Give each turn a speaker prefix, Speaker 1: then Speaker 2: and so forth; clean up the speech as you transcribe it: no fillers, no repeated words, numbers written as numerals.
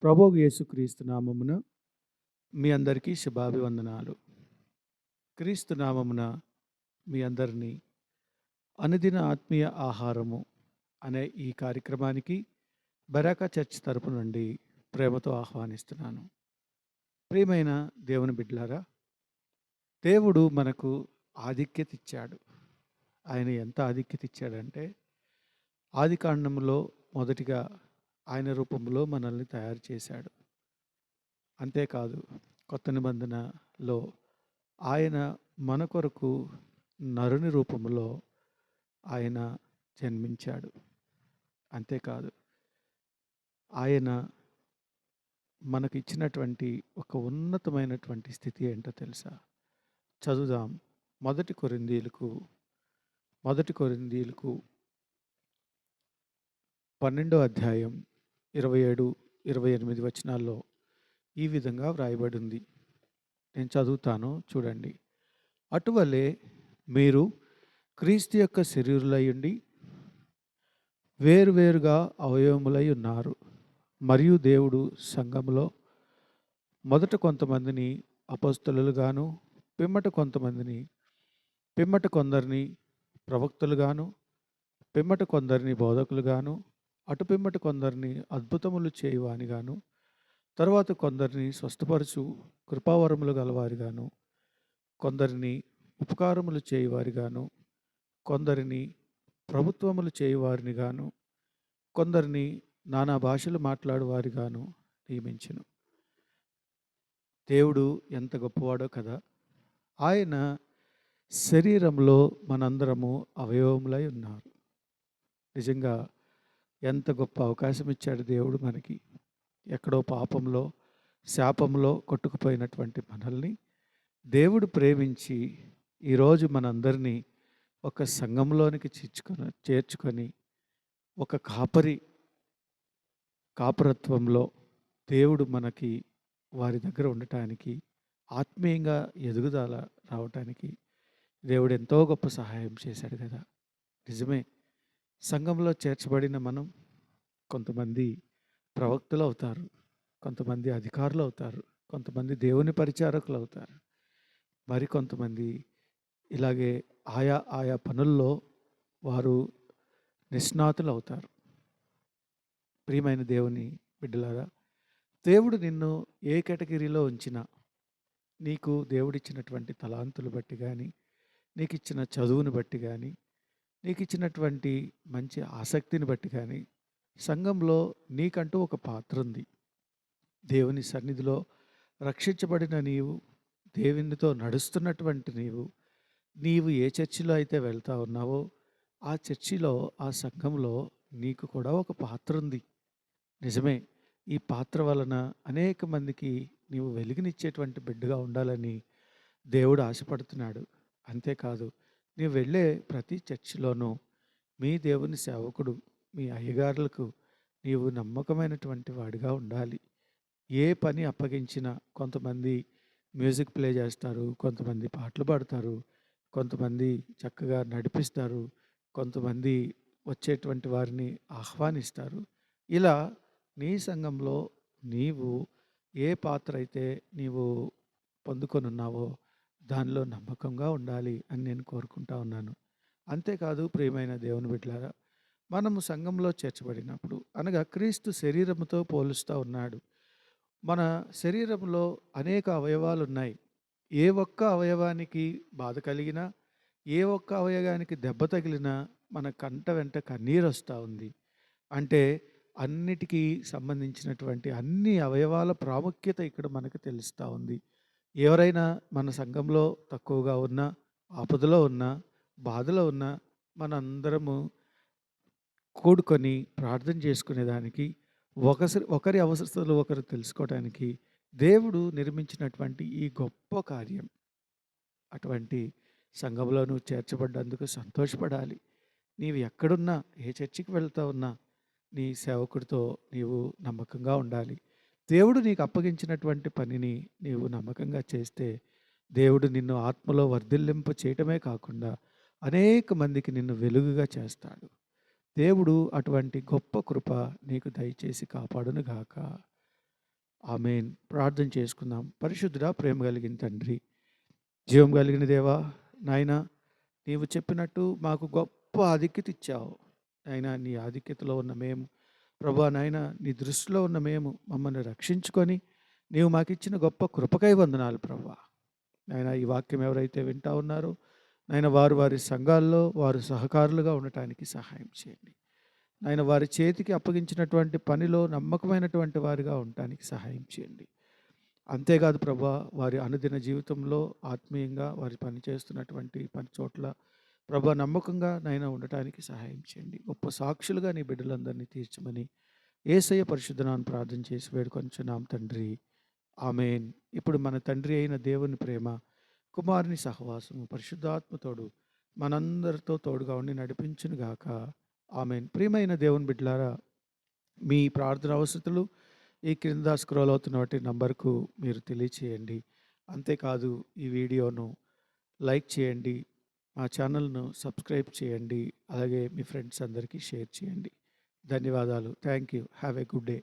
Speaker 1: ప్రభువు యేసుక్రీస్తు నామమున మీ అందరికీ శుభాభివందనాలు. క్రీస్తు నామమున మీ అందరినీ అనుదిన ఆత్మీయ ఆహారము అనే ఈ కార్యక్రమానికి బరాకా చర్చ్ తరపు నుండి ప్రేమతో ఆహ్వానిస్తున్నాను. ప్రియమైన దేవుని బిడ్డలారా, దేవుడు మనకు ఆధిక్యత ఇచ్చాడు. ఆయన ఎంత ఆధిక్యత ఇచ్చాడంటే, ఆదికాండములో మొదటిగా ఆయన రూపంలో మనల్ని తయారు చేశాడు. అంతేకాదు, కొత్త నిబంధనలో ఆయన మన కొరకు నరుని రూపంలో ఆయన జన్మించాడు. అంతేకాదు, ఆయన మనకు ఇచ్చినటువంటి ఒక ఉన్నతమైనటువంటి స్థితి ఏంటో తెలుసా? చదువుదాం. మొదటి కొరింథీయులకు 12వ అధ్యాయం 27, 28 వచనాల్లో ఈ విధంగా వ్రాయబడి ఉంది. నేను చదువుతాను, చూడండి. అటువలే మీరు క్రీస్తు యొక్క శరీరులై ఉండి వేరువేరుగా అవయవములై ఉన్నారు. మరియు దేవుడు సంఘములో మొదట కొంతమందిని అపోస్తలులుగాను, పిమ్మట కొందరిని ప్రవక్తలుగాను, పిమ్మట కొందరిని బోధకులుగాను, అటు పిమ్మట కొందరిని అద్భుతములు చేయువానిగాను, తరువాత కొందరిని స్వస్థపరచు కృపావరములు గలవారిగాను, కొందరిని ఉపకారములు చేయువారిగాను, కొందరిని ప్రభుత్వములు చేయువారిని గాను, కొందరిని నానా భాషలు మాట్లాడువారిగాను నియమించెను. దేవుడు ఎంత గొప్పవాడో కదా! ఆయన శరీరంలో మనందరము అవయవములై ఉన్నారు. నిజంగా ఎంత గొప్ప అవకాశం ఇచ్చాడు దేవుడు మనకి. ఎక్కడో పాపంలో, శాపంలో కొట్టుకుపోయినటువంటి మనల్ని దేవుడు ప్రేమించి ఈరోజు మనందరినీ ఒక సంఘంలోనికి చేర్చుకొని ఒక కాపరత్వంలో దేవుడు మనకి వారి దగ్గర ఉండటానికి, ఆత్మీయంగా ఎదుగుదల రావటానికి దేవుడు ఎంతో గొప్ప సహాయం చేశాడు కదా! నిజమే. సంఘంలో చేర్చబడిన మనం కొంతమంది ప్రవక్తలు అవుతారు, కొంతమంది అధికారులు అవుతారు, కొంతమంది దేవుని పరిచారకులు అవుతారు, మరి కొంతమంది ఇలాగే ఆయా ఆయా పనుల్లో వారు నిష్ణాతులు అవుతారు. ప్రియమైన దేవుని బిడ్డలారా, దేవుడు నిన్ను ఏ కేటగిరీలో ఉంచినా, నీకు దేవుడిచ్చినటువంటి తలాంతులు బట్టి కానీ, నీకు ఇచ్చిన చదువుని బట్టి కానీ, నీకు ఇచ్చినటువంటి మంచి ఆసక్తిని బట్టి కానీ, సంఘంలో నీకంటూ ఒక పాత్ర ఉంది. దేవుని సన్నిధిలో రక్షించబడిన నీవు, దేవునితో నడుస్తున్నటువంటి నీవు ఏ చర్చిలో అయితే వెళ్తా ఉన్నావో ఆ చర్చిలో, ఆ సంఘంలో నీకు కూడా ఒక పాత్ర ఉంది. నిజమే. ఈ పాత్ర వలన అనేక మందికి నీవు వెలుగునిచ్చేటువంటి బిడ్డగా ఉండాలని దేవుడు ఆశపడుతున్నాడు. అంతేకాదు, నీవు వెళ్ళే ప్రతి చర్చిలోనూ మీ దేవుని సేవకుడు, మీ అయ్యగారులకు నీవు నమ్మకమైనటువంటి వాడిగా ఉండాలి. ఏ పని అప్పగించినా, కొంతమంది మ్యూజిక్ ప్లే చేస్తారు, కొంతమంది పాటలు పాడతారు, కొంతమంది చక్కగా నడిపిస్తారు, కొంతమంది వచ్చేటువంటి వారిని ఆహ్వానిస్తారు. ఇలా నీ సంఘంలో నీవు ఏ పాత్ర అయితే నీవు పొందుకొని ఉన్నావో దానిలో నమ్మకంగా ఉండాలి అని నేను కోరుకుంటా ఉన్నాను. అంతేకాదు, ప్రియమైన దేవుని బిడ్డలారా, మనము సంఘంలో చేర్చబడినప్పుడు, అనగా క్రీస్తు శరీరముతో పోలుస్తూ ఉన్నాడు. మన శరీరంలో అనేక అవయవాలు ఉన్నాయి. ఏ ఒక్క అవయవానికి బాధ కలిగినా, ఏ ఒక్క అవయవానికి దెబ్బ తగిలినా మన కంట వెంట కన్నీరు వస్తూ ఉంది. అంటే అన్నిటికీ సంబంధించినటువంటి అన్ని అవయవాల ప్రాముఖ్యత ఇక్కడ మనకు తెలుస్తూ ఉంది. ఎవరైనా మన సంఘంలో తక్కువగా ఉన్నా, ఆపదలో ఉన్నా, బాధలో ఉన్నా, మనందరము కూడుకొని ప్రార్థన చేసుకునేదానికి, ఒకరి అవసరతలు ఒకరు తెలుసుకోవడానికి దేవుడు నిర్మించినటువంటి ఈ గొప్ప కార్యం. అటువంటి సంఘంలో నువ్వు చేర్చబడ్డందుకు సంతోషపడాలి. నీవు ఎక్కడున్నా, ఏ చర్చికి వెళ్తా ఉన్నా, నీ సేవకుడితో నీవు నమ్మకంగా ఉండాలి. దేవుడు నీకు అప్పగించినటువంటి పనిని నీవు నమ్మకంగా చేస్తే, దేవుడు నిన్ను ఆత్మలో వర్ధిల్లింప చేయటమే కాకుండా అనేక మందికి నిన్ను వెలుగుగా చేస్తాడు. దేవుడు అటువంటి గొప్ప కృప నీకు దయచేసి కాపాడునుగాక. ఆమేన్. ప్రార్థన చేసుకుందాం. పరిశుద్ధుడా, ప్రేమ కలిగిన తండ్రి, జీవం కలిగిన దేవా, నాయనా నీవు చెప్పినట్టు మాకు గొప్ప ఆధిక్యత ఇచ్చావు. నాయనా నీ ఆధిక్యతలో ఉన్న మేము, ప్రభా నాయనా నీ దృష్టిలో ఉన్న మేము మమ్మల్ని రక్షించుకొని నీవు మాకిచ్చిన గొప్ప కృపకై వందనాలు ప్రభా. నాయనా ఈ వాక్యం ఎవరైతే వింటా ఉన్నారో నాయన వారు వారి సంఘాల్లో వారు సహకారులుగా ఉండటానికి సహాయం చేయండి. నాయన వారి చేతికి అప్పగించినటువంటి పనిలో నమ్మకమైనటువంటి వారిగా ఉండటానికి సహాయం చేయండి. అంతేకాదు ప్రభా, వారి అనుదిన జీవితంలో ఆత్మీయంగా వారి పని చేస్తున్నటువంటి పని చోట్ల ప్రభా నమ్మకంగా నైనా ఉండటానికి సహాయం చేయండి. గొప్ప సాక్షులుగా నీ బిడ్డలందరినీ తీర్చమని యేసయ్య పరిశుద్ధ నామమున ప్రార్థన చేసి వేడుకొనుచున్నాం తండ్రి. ఆమేన్. ఇప్పుడు మన తండ్రి అయిన దేవుని ప్రేమ, కుమారుని సహవాసము, పరిశుద్ధాత్మ తోడు మనందరితో తోడుగా ఉండి నడిపించును గాక. ఆమేన్. ప్రియమైన దేవుని బిడ్డలారా, మీ ప్రార్థన అవసరతలు ఈ క్రింద స్క్రోల్ అవుతున్న వాటి నంబర్‌కు మీరు తెలియచేయండి. అంతేకాదు ఈ వీడియోను లైక్ చేయండి. మా ఛానల్‌ను సబ్స్క్రైబ్ చేయండి. అలాగే మీ ఫ్రెండ్స్ అందరికీ షేర్ చేయండి. ధన్యవాదాలు. Thank you. Have a good day.